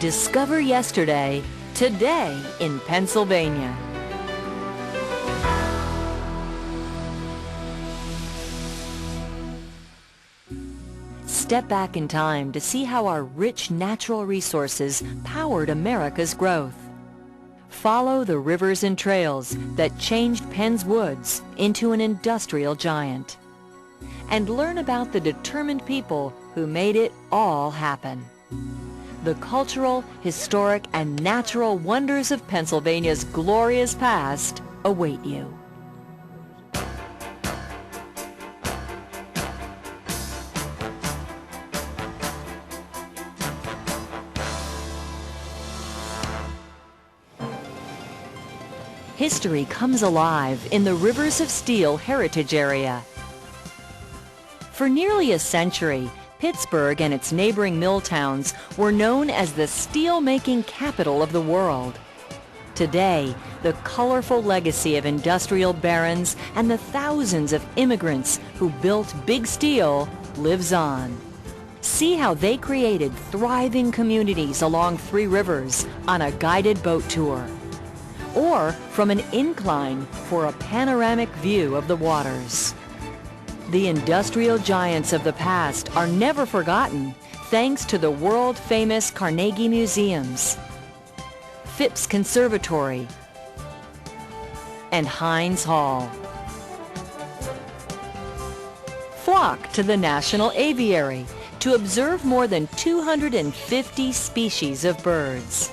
Discover yesterday, today in Pennsylvania. Step back in time to see how our rich natural resources powered America's growth. Follow the rivers and trails that changed Penn's Woods into an industrial giant. And learn about the determined people who made it all happen. The cultural, historic, and natural wonders of Pennsylvania's glorious past await you. History comes alive in the Rivers of Steel Heritage Area. For nearly a century, Pittsburgh and its neighboring mill towns were known as the steel-making capital of the world. Today, the colorful legacy of industrial barons and the thousands of immigrants who built big steel lives on. See how they created thriving communities along three rivers on a guided boat tour, or from an incline for a panoramic view of the waters. The industrial giants of the past are never forgotten thanks to the world-famous Carnegie Museums, Phipps Conservatory, and Heinz Hall. Flock to the National Aviary to observe more than 250 species of birds.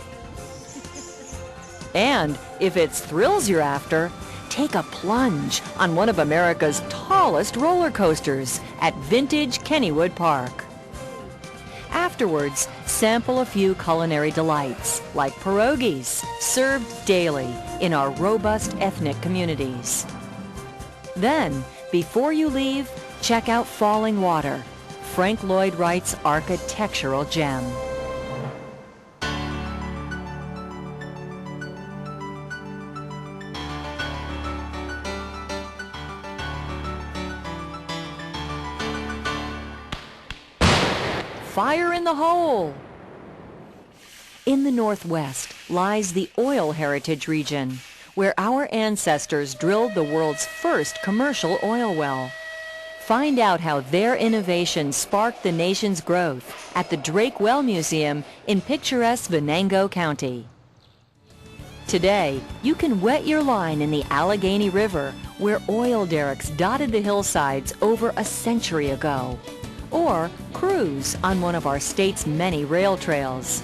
And if it's thrills you're after, take a plunge on one of America's tallest roller coasters at Vintage Kennywood Park. Afterwards, sample a few culinary delights like pierogies, served daily in our robust ethnic communities. Then, before you leave, check out Falling Water, Frank Lloyd Wright's architectural gem. Fire in the hole! In the Northwest lies the Oil Heritage region, where our ancestors drilled the world's first commercial oil well. Find out how their innovation sparked the nation's growth at the Drake Well Museum in picturesque Venango County. Today, you can wet your line in the Allegheny River, where oil derricks dotted the hillsides over a century ago, or cruise on one of our state's many rail trails.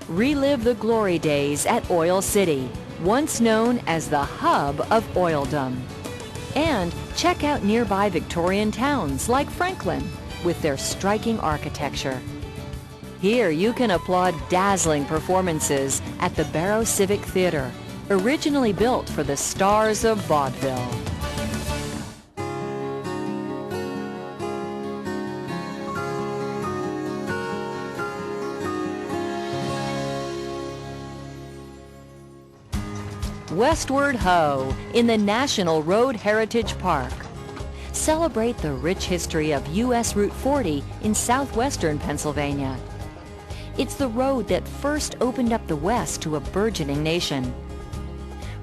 Relive the glory days at Oil City, once known as the hub of oildom. And check out nearby Victorian towns like Franklin with their striking architecture. Here you can applaud dazzling performances at the Barrow Civic Theater, originally built for the stars of vaudeville. Westward Ho in the National Road Heritage Park. Celebrate the rich history of U.S. Route 40 in southwestern Pennsylvania. It's the road that first opened up the West to a burgeoning nation.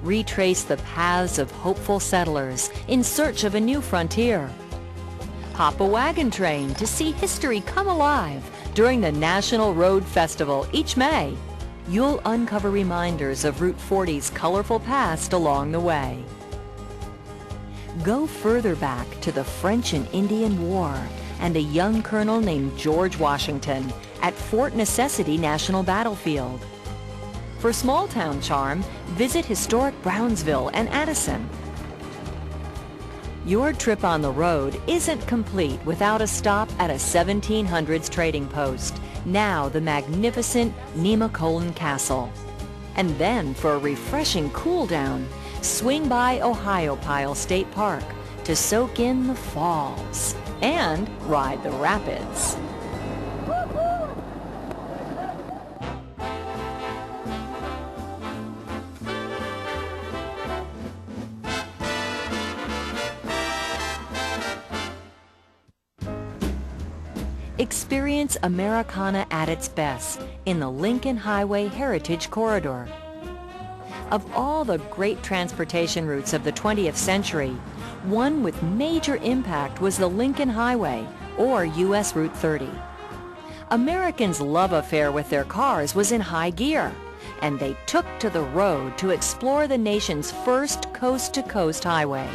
Retrace the paths of hopeful settlers in search of a new frontier. Hop a wagon train to see history come alive during the National Road Festival each May. You'll uncover reminders of Route 40's colorful past along the way. Go further back to the French and Indian War and a young colonel named George Washington at Fort Necessity National Battlefield. For small-town charm, visit historic Brownsville and Addison. Your trip on the road isn't complete without a stop at a 1700s trading post, now the magnificent Nemacolin Castle. And then, for a refreshing cool-down, swing by Ohiopyle State Park to soak in the falls and ride the rapids. Experience Americana at its best in the Lincoln Highway Heritage Corridor. Of all the great transportation routes of the 20th century, one with major impact was the Lincoln Highway, or U.S. Route 30. Americans' love affair with their cars was in high gear, and they took to the road to explore the nation's first coast-to-coast highway.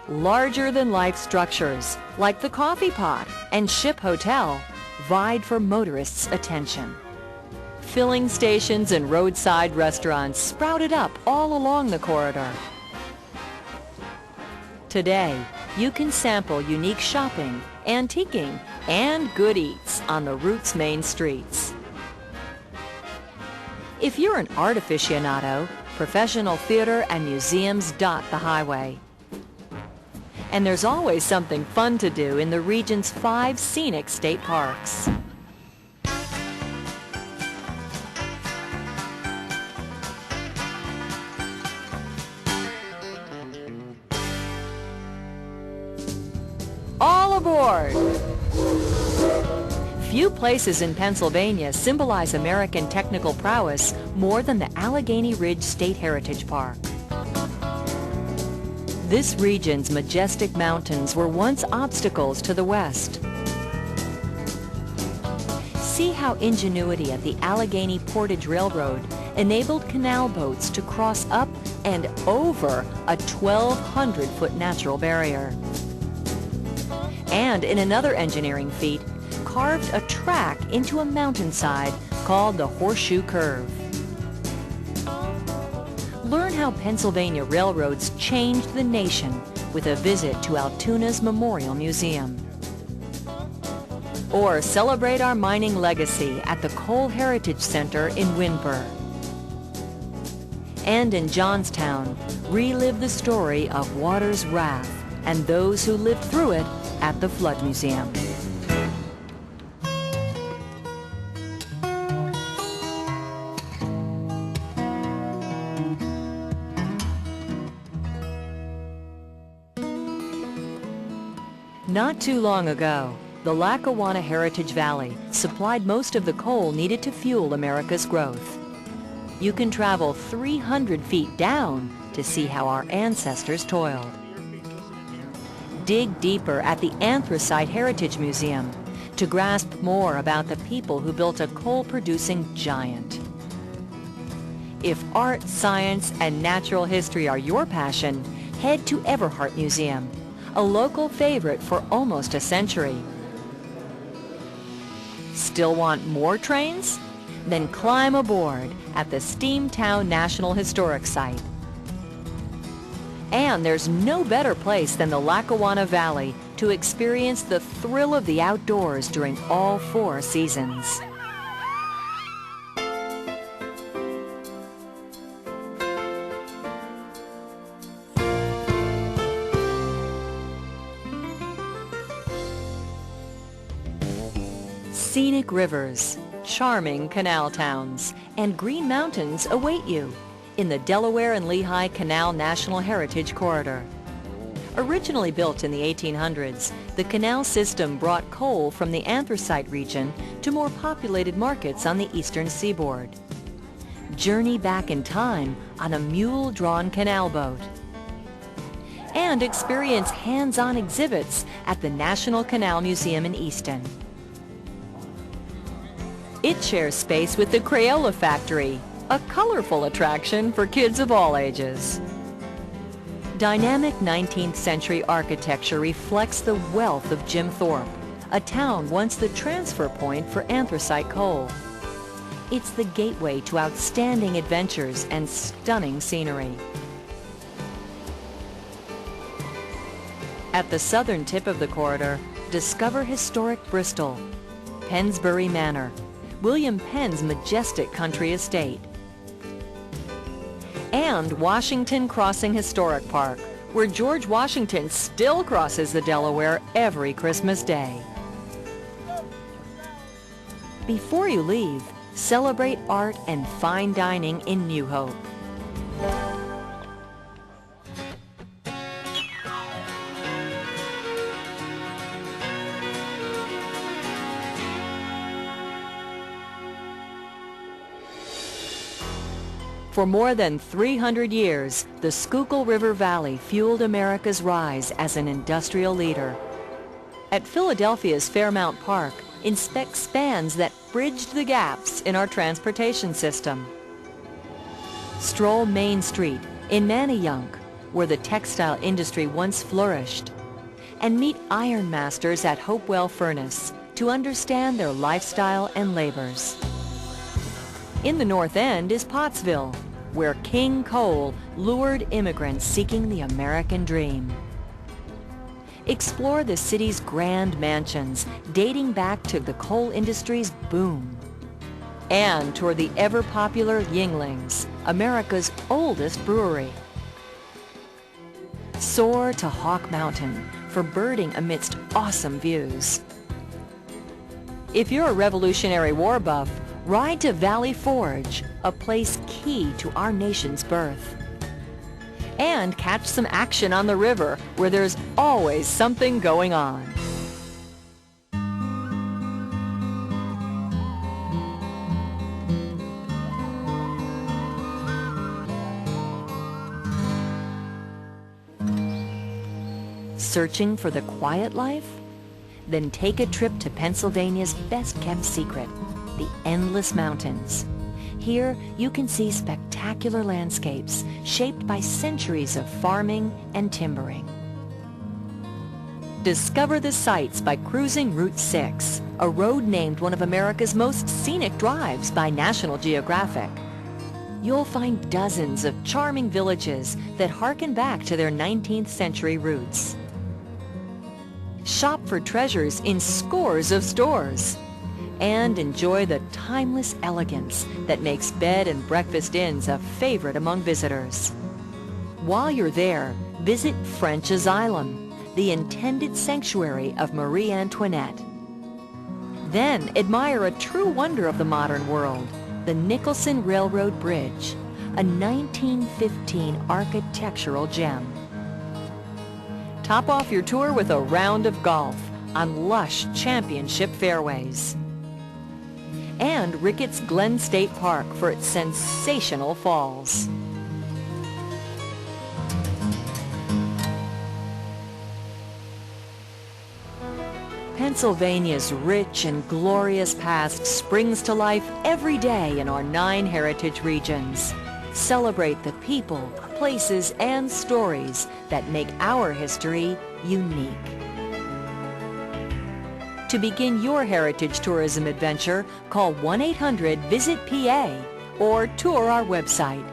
Larger-than-life structures, like the Coffee Pot and Ship Hotel, vied for motorists' attention. Filling stations and roadside restaurants sprouted up all along the corridor. Today, you can sample unique shopping, antiquing, and good eats on the route's main streets. If you're an art aficionado, professional theater and museums dot the highway. And there's always something fun to do in the region's 5 scenic state parks. All aboard! Few places in Pennsylvania symbolize American technical prowess more than the Allegheny Ridge State Heritage Park. This region's majestic mountains were once obstacles to the west. See how ingenuity at the Allegheny Portage Railroad enabled canal boats to cross up and over a 1,200-foot natural barrier. And in another engineering feat, carved a track into a mountainside called the Horseshoe Curve. Learn how Pennsylvania railroads changed the nation with a visit to Altoona's Memorial Museum. Or celebrate our mining legacy at the Coal Heritage Center in Windber. And in Johnstown, relive the story of water's wrath and those who lived through it at the Flood Museum. Not too long ago, the Lackawanna Heritage Valley supplied most of the coal needed to fuel America's growth. You can travel 300 feet down to see how our ancestors toiled. Dig deeper at the Anthracite Heritage Museum to grasp more about the people who built a coal-producing giant. If art, science, and natural history are your passion, head to Everhart Museum, a local favorite for almost a century. Still want more trains? Then climb aboard at the Steamtown National Historic Site. And there's no better place than the Lackawanna Valley to experience the thrill of the outdoors during all 4 seasons. Scenic rivers, charming canal towns, and green mountains await you in the Delaware and Lehigh Canal National Heritage Corridor. Originally built in the 1800s, the canal system brought coal from the anthracite region to more populated markets on the eastern seaboard. Journey back in time on a mule-drawn canal boat. And experience hands-on exhibits at the National Canal Museum in Easton. It shares space with the Crayola Factory, a colorful attraction for kids of all ages. Dynamic 19th century architecture reflects the wealth of Jim Thorpe, a town once the transfer point for anthracite coal. It's the gateway to outstanding adventures and stunning scenery. At the southern tip of the corridor, discover historic Bristol, Pennsbury Manor, William Penn's majestic country estate, and Washington Crossing Historic Park, where George Washington still crosses the Delaware every Christmas Day. Before you leave, celebrate art and fine dining in New Hope. For more than 300 years, the Schuylkill River Valley fueled America's rise as an industrial leader. At Philadelphia's Fairmount Park, inspect spans that bridged the gaps in our transportation system. Stroll Main Street in Manayunk, where the textile industry once flourished, and meet iron masters at Hopewell Furnace to understand their lifestyle and labors. In the North End is Pottsville, where King Coal lured immigrants seeking the American dream. Explore the city's grand mansions dating back to the coal industry's boom. And tour the ever-popular Yuenglings, America's oldest brewery. Soar to Hawk Mountain for birding amidst awesome views. If you're a Revolutionary War buff, ride to Valley Forge, a place key to our nation's birth. And catch some action on the river, where there's always something going on. Searching for the quiet life? Then take a trip to Pennsylvania's best-kept secret, the Endless Mountains. Here, you can see spectacular landscapes shaped by centuries of farming and timbering. Discover the sights by cruising Route 6, a road named one of America's most scenic drives by National Geographic. You'll find dozens of charming villages that harken back to their 19th century roots. Shop for treasures in scores of stores, and enjoy the timeless elegance that makes bed and breakfast inns a favorite among visitors. While you're there, visit French Asylum, the intended sanctuary of Marie Antoinette. Then admire a true wonder of the modern world, the Nicholson Railroad Bridge, a 1915 architectural gem. Top off your tour with a round of golf on lush championship fairways. And Ricketts Glen State Park for its sensational falls. Pennsylvania's rich and glorious past springs to life every day in our 9 heritage regions. Celebrate the people, places, and stories that make our history unique. To begin your heritage tourism adventure, call 1-800-VISIT-PA or tour our website